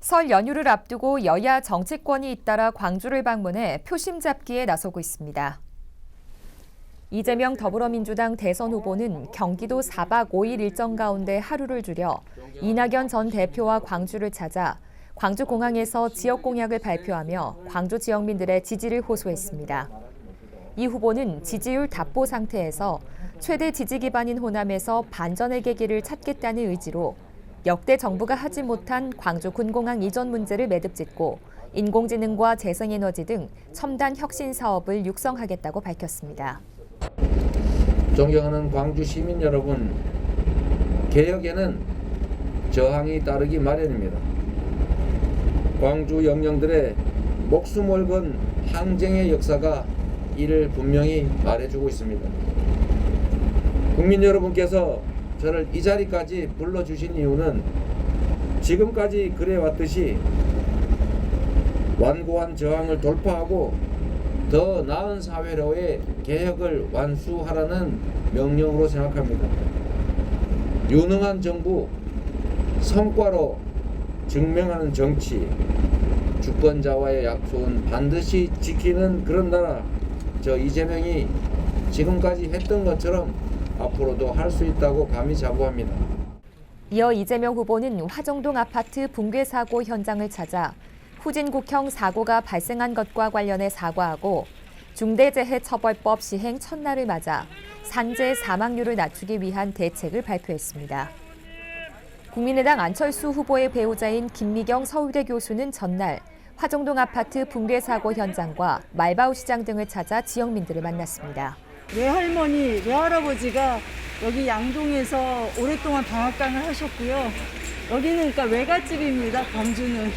설 연휴를 앞두고 여야 정치권이 잇따라 광주를 방문해 표심 잡기에 나서고 있습니다. 이재명 더불어민주당 대선 후보는 경기도 4박 5일 일정 가운데 하루를 줄여 이낙연 전 대표와 광주를 찾아 광주공항에서 지역 공약을 발표하며 광주 지역민들의 지지를 호소했습니다. 이 후보는 지지율 답보 상태에서 최대 지지 기반인 호남에서 반전의 계기를 찾겠다는 의지로 역대 정부가 하지 못한 광주 군공항 이전 문제를 매듭짓고 인공지능과 재생에너지 등 첨단 혁신 사업을 육성하겠다고 밝혔습니다. 존경하는 광주 시민 여러분, 개혁에는 저항이 따르기 마련입니다. 광주 영령들의 목숨을 건 항쟁의 역사가 이를 분명히 말해주고 있습니다. 국민 여러분께서 저를 이 자리까지 불러주신 이유는 지금까지 그래왔듯이 완고한 저항을 돌파하고 더 나은 사회로의 개혁을 완수하라는 명령으로 생각합니다. 유능한 정부, 성과로 증명하는 정치, 주권자와의 약속은 반드시 지키는 그런 나라, 저 이재명이 지금까지 했던 것처럼 앞으로도 할 수 있다고 감히 자부합니다. 이어 이재명 후보는 화정동 아파트 붕괴 사고 현장을 찾아 후진국형 사고가 발생한 것과 관련해 사과하고 중대재해처벌법 시행 첫날을 맞아 산재 사망률을 낮추기 위한 대책을 발표했습니다. 국민의당 안철수 후보의 배우자인 김미경 서울대 교수는 전날 화정동 아파트 붕괴 사고 현장과 말바우 시장 등을 찾아 지역민들을 만났습니다. 외할머니, 외할아버지가 여기 양동에서 오랫동안 방앗간을 하셨고요. 여기는 그러니까 외갓집입니다, 광주는.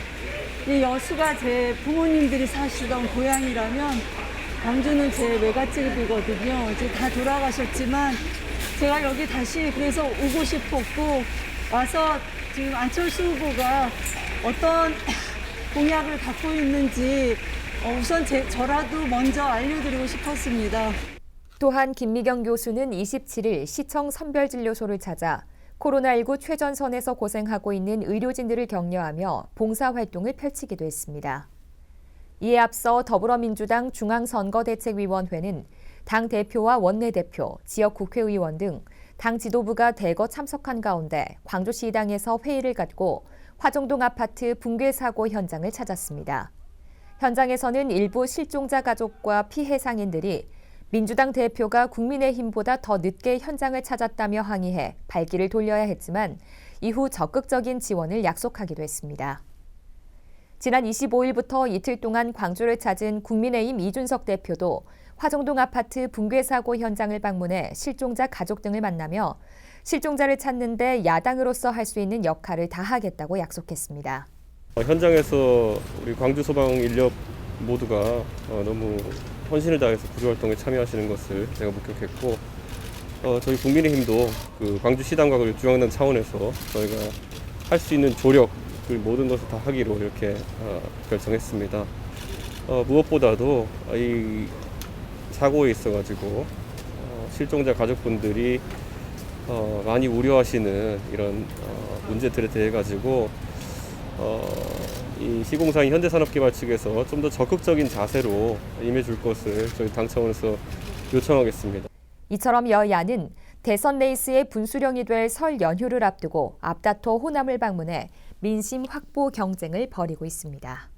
이 여수가 제 부모님들이 사시던 고향이라면 광주는 제 외갓집이거든요. 이제 다 돌아가셨지만 제가 여기 다시 그래서 오고 싶었고 와서 지금 안철수 후보가 어떤 공약을 갖고 있는지 우선 저라도 먼저 알려드리고 싶었습니다. 또한 김미경 교수는 27일 시청 선별진료소를 찾아 코로나19 최전선에서 고생하고 있는 의료진들을 격려하며 봉사활동을 펼치기도 했습니다. 이에 앞서 더불어민주당 중앙선거대책위원회는 당 대표와 원내대표, 지역 국회의원 등 당 지도부가 대거 참석한 가운데 광주시당에서 회의를 갖고 화정동 아파트 붕괴 사고 현장을 찾았습니다. 현장에서는 일부 실종자 가족과 피해 상인들이 민주당 대표가 국민의힘보다 더 늦게 현장을 찾았다며 항의해 발길을 돌려야 했지만 이후 적극적인 지원을 약속하기도 했습니다. 지난 25일부터 이틀 동안 광주를 찾은 국민의힘 이준석 대표도 화정동 아파트 붕괴 사고 현장을 방문해 실종자 가족 등을 만나며 실종자를 찾는 데 야당으로서 할 수 있는 역할을 다하겠다고 약속했습니다. 현장에서 우리 광주 소방 인력 모두가 너무 헌신을 다해서 구조활동에 참여하시는 것을 제가 목격했고 저희 국민의힘도 그 광주시당과 중앙당 차원에서 저희가 할 수 있는 조력 그 모든 것을 다 하기로 이렇게 결정했습니다. 무엇보다도 이 사고에 있어가지고 실종자 가족분들이 많이 우려하시는 이런 문제들에 대해 가지고 이 시공사인 현대산업개발 측에서 좀 더 적극적인 자세로 임해줄 것을 저희 당 차원에서 요청하겠습니다. 이처럼 여야는 대선 레이스의 분수령이 될 설 연휴를 앞두고 앞다퉈 호남을 방문해 민심 확보 경쟁을 벌이고 있습니다.